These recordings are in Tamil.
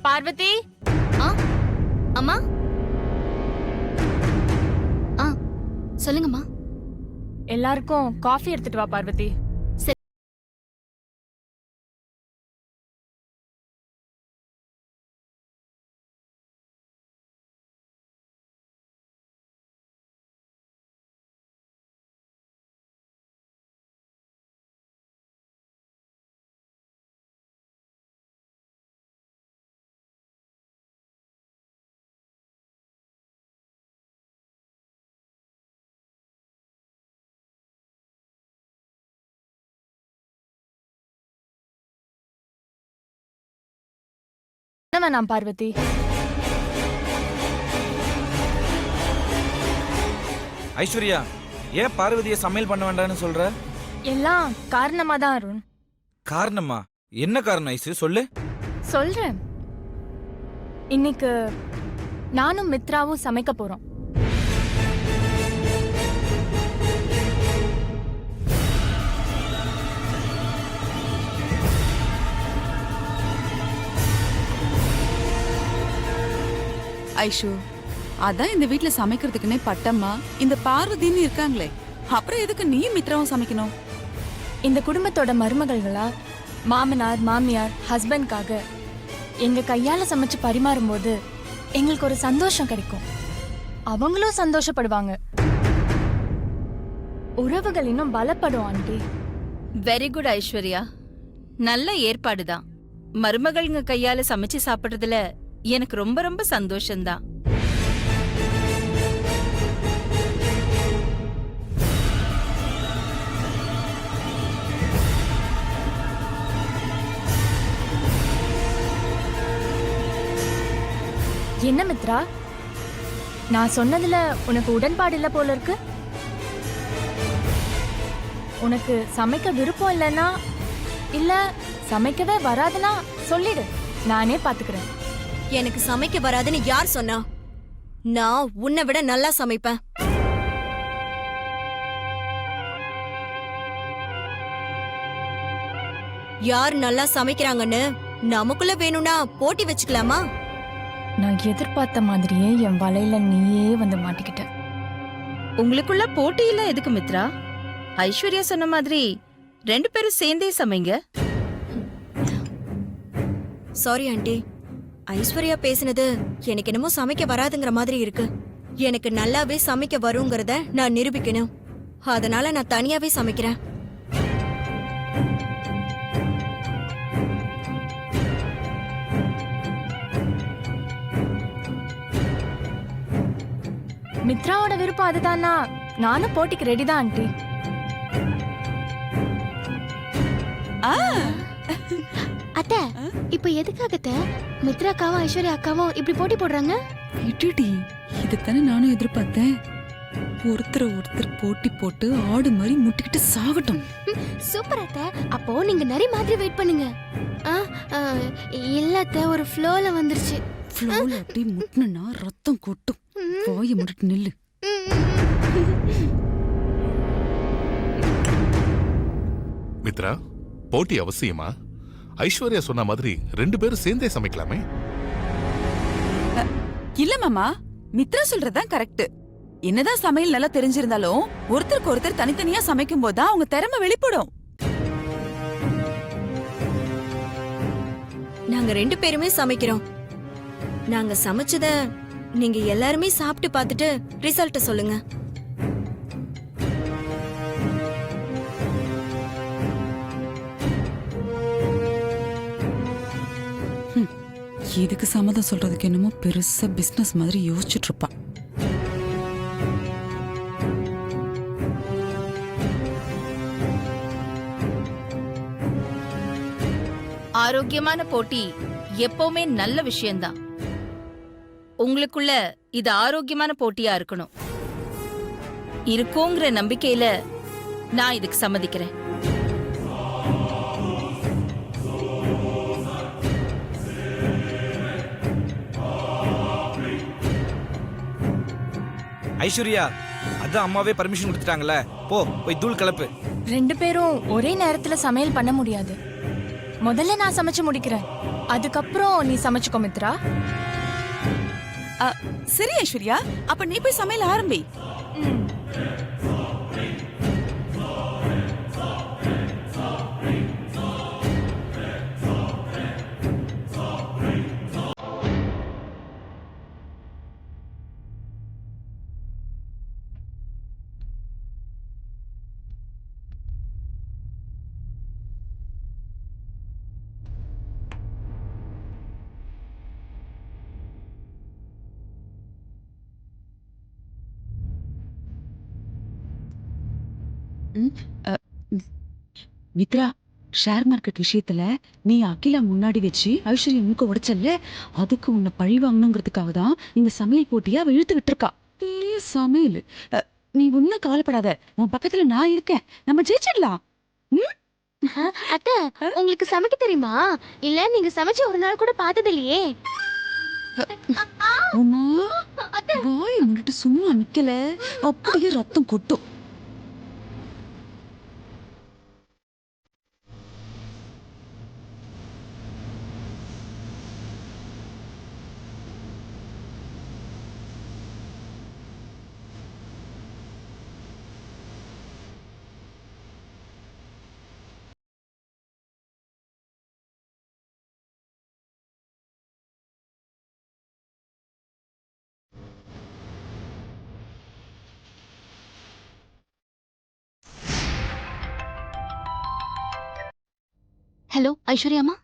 பார்வதி. அம்மா. சொல்லுங்கம்மா. எல்லாருக்கும் காஃபி எடுத்துட்டு வா பார்வதி. என்ன வேணாம் பார்வதி? ஐஸ்வர்யா, ஏன் பார்வதியை சமையல் பண்ண வேண்டாம்னு சொல்ற? எல்லாம் காரணமா தான் அருண். காரணமா? என்ன காரணம் ஐசு, சொல்லு. சொல்றேன். இன்னைக்கு நானும் மித்ராவும் சமைக்க போறோம். ஐஷு, அதான் இந்த வீட்ல சமைக்கிறதுக்குன்னே பட்டம்மா இந்த பார்வதின்னு இருக்காங்களே, அப்புறம் எதுக்கு நீ மித்ராவும் சமைக்கணும்? இந்த குடும்பத்தோட மருமகள்களா மாமனார் மாமியார் ஹஸ்பண்ட்காக எங்க கையால சமைச்சு பரிமாறும் போது எங்களுக்கு ஒரு சந்தோஷம் கிடைக்கும். அவங்களும் சந்தோஷப்படுவாங்க. உறவுகள் இன்னும் பலப்படும் ஆண்டி. வெரி குட் ஐஸ்வர்யா, நல்ல ஏற்பாடுதான். மருமகள்ங்க கையால சமைச்சு சாப்பிடுறதுல எனக்கு ரொம்ப ரொம்ப சந்தோஷம்தான். என்ன மித்ரா, நான் சொன்னதுல உனக்கு உடன்பாடு இல்ல போல இருக்கு. உனக்கு சமைக்க விருப்பம் இல்லைன்னா இல்ல சமைக்கவே வராதுன்னா சொல்லிடு, நானே பாத்துக்கிறேன். எனக்கு சமைக்க வராதுன்னு யார் சொன்னா? நான் உன்னை விட நல்லா சமைப்பேன். யார் நல்லா சமைக்கிறாங்கன்னு நமக்குள்ள வேணும்னா போட்டி வச்சுக்கலாமா? நான் எதிர்பார்த்த மாதிரியே என் வலையில நீயே வந்து மாட்டிக்கிட்ட. உங்களுக்குள்ள போட்டியெல்லாம் எதுக்கு மித்ரா? ஐஸ்வர்யா சொன்ன மாதிரி 2 பேரும் சேர்ந்தே சமைங்க. சாரி ஆண்டி, ஐஸ்வர்யா பேசினது எனக்கு என்னமோ சமைக்க வராதுங்கிற மாதிரி இருக்கு. எனக்கு நல்லாவே சமைக்க வருங்கிறத நான் நிரூபிக்கணும். அதனால நான் தனியாவே சமைக்கிறேன். மித்ராவோட விருப்பம் அதுதானா நானும் போட்டிக்கு ரெடி தான் ஆண்டி. அத்தை, இப்ப எதுக்காக மித்ரா அக்காவும் ஐஸ்வர்யா அக்காவும் இப்படி போட்டி போடுறாங்க? இட்டுடி, இதுதானே நானும் எதிர்பார்த்தேன். ஒருத்தர் போட்டி போட்டு ஆடு மாதிரி முட்டிக்கிட்டு சாகட்டும். சூப்பர் அத்தை. அப்போ நீங்க நிறைய மாதிரி வெயிட் பண்ணுங்க. இல்ல அத்தை, ஒரு ஃப்ளோல வந்துருச்சு. ஃப்ளோல அப்படி முட்டினா ரத்தம் கொட்டும். வாயை முட்டிட்டு நில்லு. மித்ரா, போட்டி அவசியமா? ஐஸ்வர்யா சொன்ன மாதிரி 2 பேரும் சேர்ந்தே சமைக்கலாமே. இல்ல மாமா, மித்ரா சொல்றதுதான் கரெக்ட். என்னதான் சமையல் நல்லா தெரிஞ்சிருந்தாலும் ஒருத்தருக்கு ஒருத்தர் தனித்தனியா சமைக்கும் போதுதான் அவங்க திறமை வெளிப்படும். நாங்க 2 பேருமே சமைக்கிறோம். நாங்க சமைச்சத நீங்க எல்லாருமே சாப்பிட்டு பார்த்துட்டு ரிசல்ட்ட சொல்லுங்க. இதுக்கு சம்மதம் சொல்றதுக்கு என்னமோ பெருசா பிசினஸ் மாதிரி யோசிச்சுட்டு இருப்பா. ஆரோக்கியமான போட்டி எப்பவுமே நல்ல விஷயம்தான். உங்களுக்குள்ள இது ஆரோக்கியமான போட்டியா இருக்கணும். இருக்குங்கிற நம்பிக்கையில நான் இதுக்கு சம்மதிக்கிறேன். ஐஸ்வர்யா, அதான் அம்மாவே பர்மிஷன் கொடுத்துட்டாங்கல்ல, போய் தூள் கலப்பு. 2 பேரும் ஒரே நேரத்துல சமையல் பண்ண முடியாது. முதல்ல நான் சமைச்சு முடிக்கிறேன், அதுக்கப்புறம் நீ சமைச்சுக்கோ மித்ரா. சரி ஐஸ்வர்யா, அப்ப நீ போய் சமையல் ஆரம்பி. மித்ரா, ஷேர் மார்க்கெட் விஷயத்துல நீ அகிலா முன்னாடி வச்சு ஐஸ்வர்யா மூக்க உடைச்சல்ல, அதுக்கு உன்னை பழி வாங்கணுங்கிறதுக்காக தான் இந்த சமையல் போட்டியா அவ இழுத்துக்கிட்டு இருக்கா. பெரிய சமையல். நீ ஒன்னும் கவலைப்படாத, உன் பக்கத்துல நான் இருக்கேன், நம்ம ஜெயிச்சிடலாம். அத்தை, உங்களுக்கு சமைக்க தெரியுமா? இல்ல நீங்க சமைச்சு ஒரு நாள் கூட பார்த்தது இல்லையே. உமா, வாயை மூடிட்டு சும்மா நிக்கல, அப்படியே ரத்தம் கொட்டும். ஹலோ ஐஸ்வர்யாமா.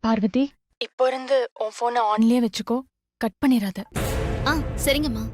பார்வதி, இப்போ இருந்து உன் போனை ஆன்லயே வச்சுக்கோ, கட் பண்ணிடாத. ஆ சரிங்கம்மா.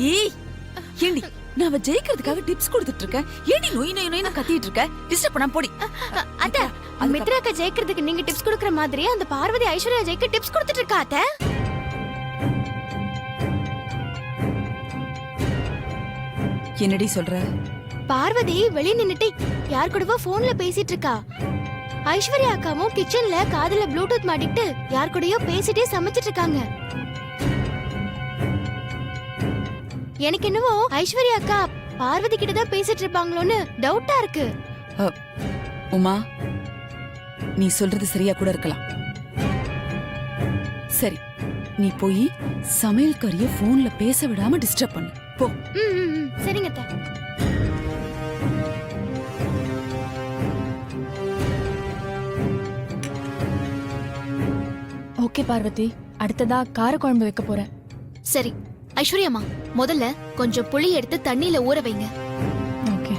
ஏய், ஏண்டி நான் அவ ஜெயிக்கிறதுக்காக டிப்ஸ் கொடுத்துட்டு இருக்கேன், ஏண்டி நோய் நோய் நோய் கத்திட்டு இருக்க? டிஸ்டர்ப் பண்ணா போடி. அத்தை, மித்ராக்க ஜெயிக்கிறதுக்கு நீங்க டிப்ஸ் கொடுக்கற மாதிரி அந்த பார்வதி ஐஸ்வர்யா ஜெயிக்க டிப்ஸ் கொடுத்துட்டு இருக்கா. அத்தை, என்னடி சொல்ற? பார்வதி வெளிய நின்னுட்டு யார் கூடவோ போன்ல பேசிட்டு இருக்கா. ஐஸ்வர்யா அக்காவும் கிச்சன்ல காதுல ப்ளூடூத் மாட்டிட்டு யார் கூடயோ பேசிட்டே சமைச்சிட்டு இருக்காங்க. எனக்கு என்னவோ ஐஸ்வர்யா அக்கா பார்வதி கிட்ட தான் பேசிட்டு இருப்பாங்களோன்னு டவுட்டா இருக்கு. உமா, நீ சொல்றது சரியா கூட இருக்கலாம். சரி, நீ போய் சமையல்காரிய போன்ல பேச விடாம டிஸ்டர்ப் பண்ணு போ. சரிங்க அத்தை. ஓகே பார்வதி, அடுத்ததா கார குழம்பு வைக்க போறேன். சரி, ஐஸ்வர்யாம்மா முதல்ல கொஞ்சம் புளி எடுத்து தண்ணியில ஊற வைங்க. ஓகே.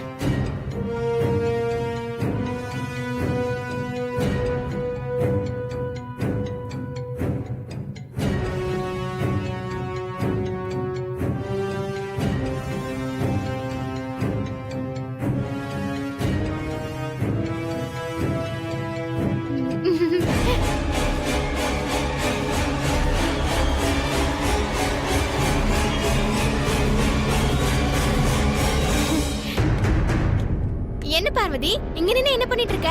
என்ன பார்வதி இங்க நின்னு என்ன பண்ணிட்டு இருக்க?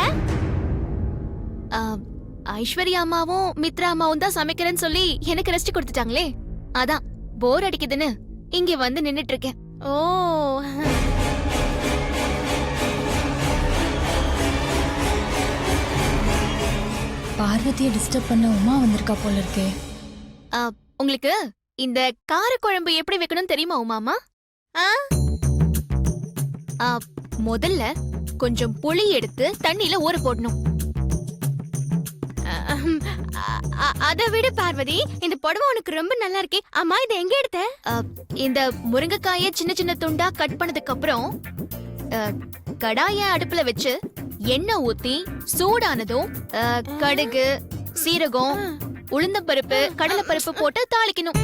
ஐஸ்வர்யா அம்மாவும் மித்ரா அம்மாவும் தான் சமைக்கிறேன்னு சொல்லி எனக்கு ரெஸ்ட் கொடுத்துட்டாங்களே, அதான் போர் அடிக்குதுன்னு இங்க வந்து நின்னுட்டு இருக்கேன். ஓ, பார்வதியை டிஸ்டர்ப் பண்ண உமா வந்திருக்கா போல இருக்கே. உங்களுக்கு இந்த காரக்குழம்பு எப்படி வைக்கணும் தெரியுமா உமாமா? ஆ? முதல்ல கொஞ்சம் புளி எடுத்து தண்ணியில ஊற போடணும். அதை விட பார்வதி, இந்த புடவை உனக்கு ரொம்ப நல்லா இருக்கே. அம்மா இதை எங்க எடுத்த? இந்த முருங்கைக்காய சின்ன சின்ன துண்டா கட் பண்ணதுக்கு அப்புறம் கடாய அடுப்புல வச்சு எண்ணெய் ஊத்தி சூடானதும் கடுகு, சீரகம், உளுந்தம்பருப்பு, கடலைப்பருப்பு போட்டு தாளிக்கணும்.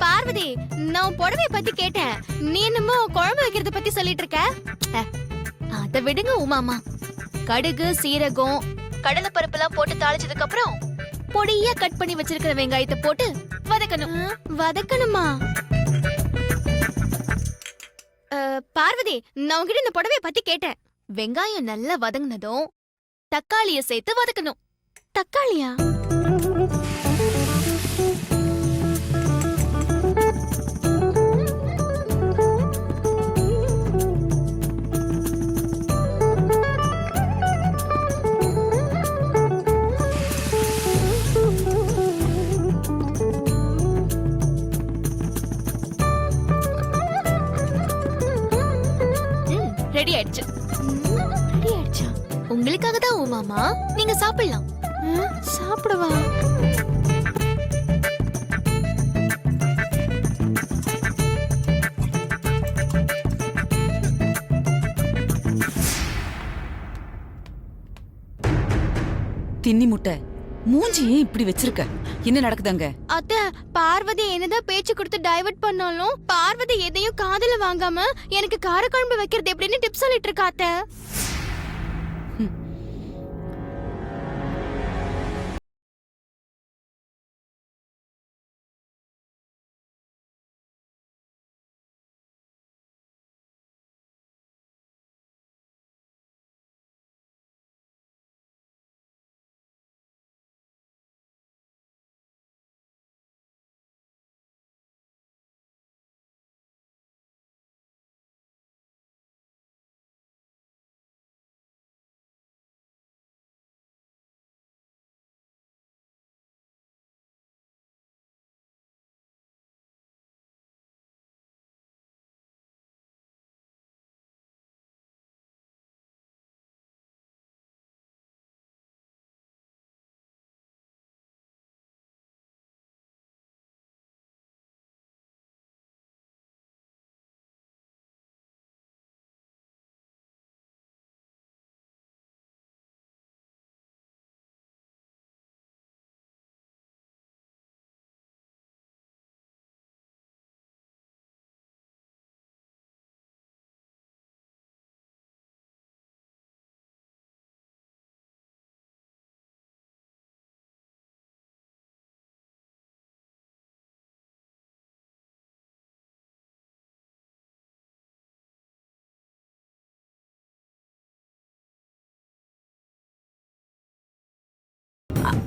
பார்வதி, நான் புடவைய பத்தி கேட்டேன், நீ என்னமோ குழம்பு வைக்கிறத பத்தி சொல்லிட்டு இருக்க. அத விடுங்க உமாமா. கடுகு, சீரகம், கடலைப்பருப்பு எல்லாம் போட்டு தாளிச்சதுக்கு அப்புறம் பொடியா கட் பண்ணி வச்சிருக்கிற வெங்காயத்தை போட்டு வதக்கணும். வதக்கணுமா? பார்வதி, நான் உங்ககிட்ட இந்த புடவைய பத்தி கேட்டேன். வெங்காயம் நல்லா வதங்கினதும் தக்காளிய சேர்த்து வதக்கணும். தக்காளியா? ரெடி ஆயிடுச்சு. ரெடி ஆயிடுச்சா? உங்களுக்காக தான் உமாமா, நீங்க சாப்பிடலாம். சாப்பிடுவா? தின்னி முட்டை, மூஞ்சி ஏன் இப்படி வச்சிருக்க? என்ன நடக்குதாங்க? அத்த, பார்வதி என்னதான் பேச்சு கொடுத்து டைவர்ட் பண்ணாலும் பார்வதி எதையும் காதுல வாங்காம எனக்கு காரக்குழம்பு வைக்கிறது எப்படின்னு டிப்ஸ் சொல்லிட்டு இருக்கா அத்த.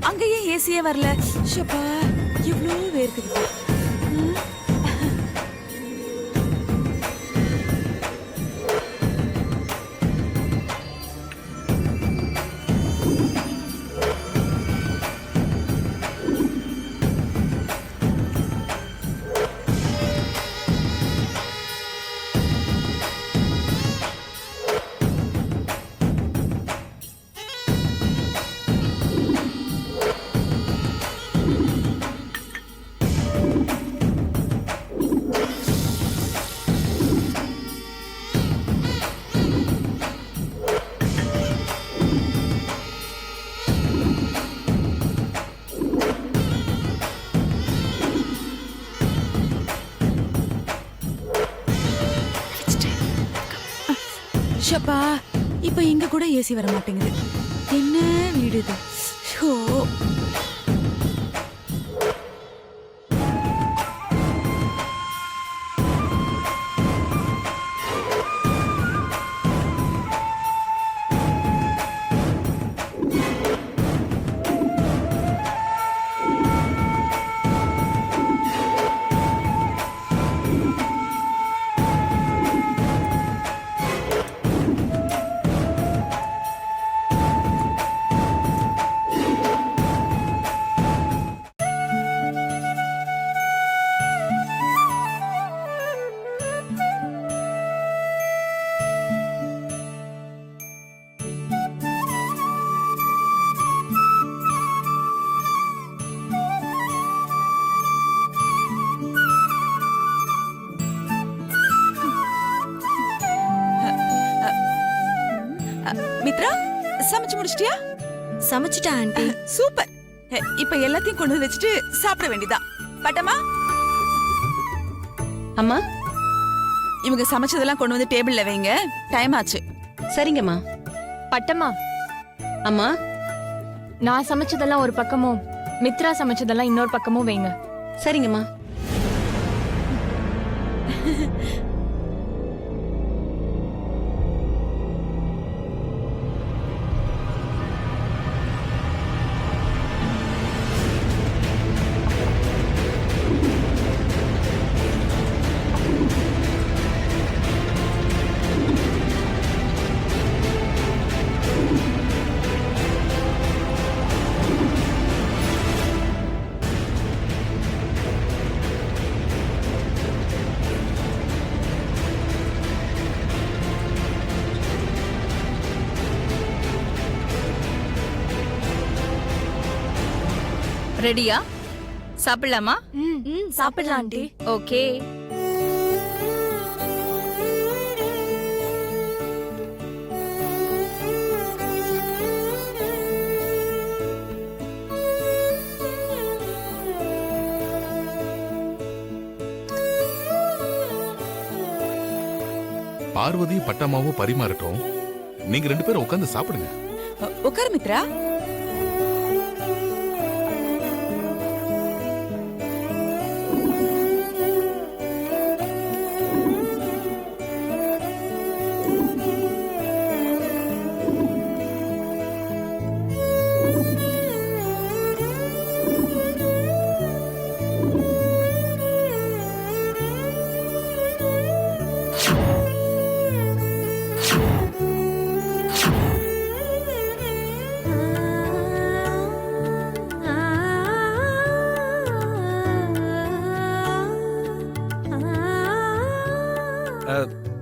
அங்கேயே ஏசியே வரல. ஷப்பா, இவ்ளோ வேர்க்குது. ஷப்பா இப்ப இங்க கூட ஏசி வர மாட்டேங்குது. என்ன வீடு இது? ஷோ. மித்ரா சமைச்சு முடிச்சிட்டியா? சமைச்சிட்டேன் ஆண்டி. சூப்பர். இப்ப எல்லாத்தையும் கொண்டு வந்து வச்சுட்டு சாப்பிட வேண்டியதான். பட்டம்மா, அம்மா, இவங்க சமைச்சதெல்லாம் கொண்டு வந்து டேபிள்ல வைங்க. டைம் ஆச்சு. சரிங்கம்மா. பட்டம்மா, அம்மா, நான் சமைச்சதெல்லாம் ஒரு பக்கமும் மித்ரா சமைச்சதெல்லாம் இன்னொரு பக்கமும் வைங்க. சரிங்கம்மா. ரெடியா? சாப்பிடலாமா? சாப்பிடலாம் ஆண்டி. ஓகே. பார்வதி பட்டம்மாவும் பரிமாறட்டும். நீங்க 2 பேரும் உட்கார்ந்து சாப்பிடுங்க. உட்காரு மித்ரா.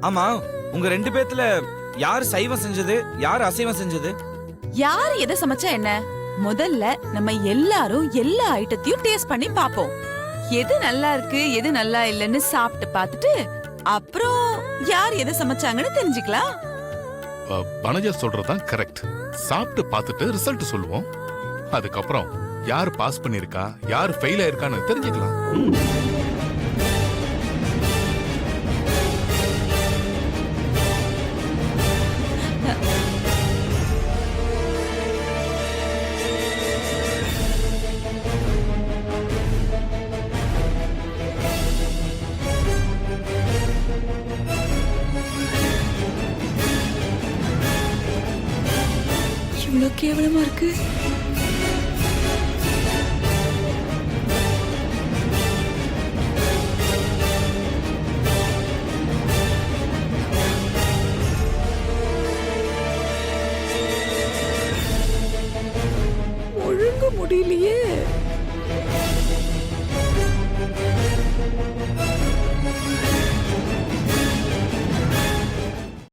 ஆமா, உங்க 2 பேத்துல யார் சைவம் செஞ்சது, யார் அசைவம் செஞ்சது? யார் எதை சமைச்சா என்ன? முதல்ல நம்ம எல்லாரும் எல்லா ஐட்டத்தையும் டேஸ்ட் பண்ணி பாப்போம். எது நல்லா இருக்கு, எது நல்லா இல்லைன்னு சாப்பிட்டு பார்த்துட்டு அப்புறம் யார் எதை சமைச்சாங்கன்னு தெரிஞ்சுக்கலாம். வனஜா சொல்றதுதான் கரெக்ட். சாப்பிட்டு பார்த்துட்டு ரிசல்ட் சொல்லுவோம். அதுக்கப்புறம் யார் பாஸ் பண்ணிருக்கா, யார் ஃபெயில் ஆயிருக்கான்னு தெரிஞ்சுக்கலாம். இவ்வளவு கேவலமா இருக்கு.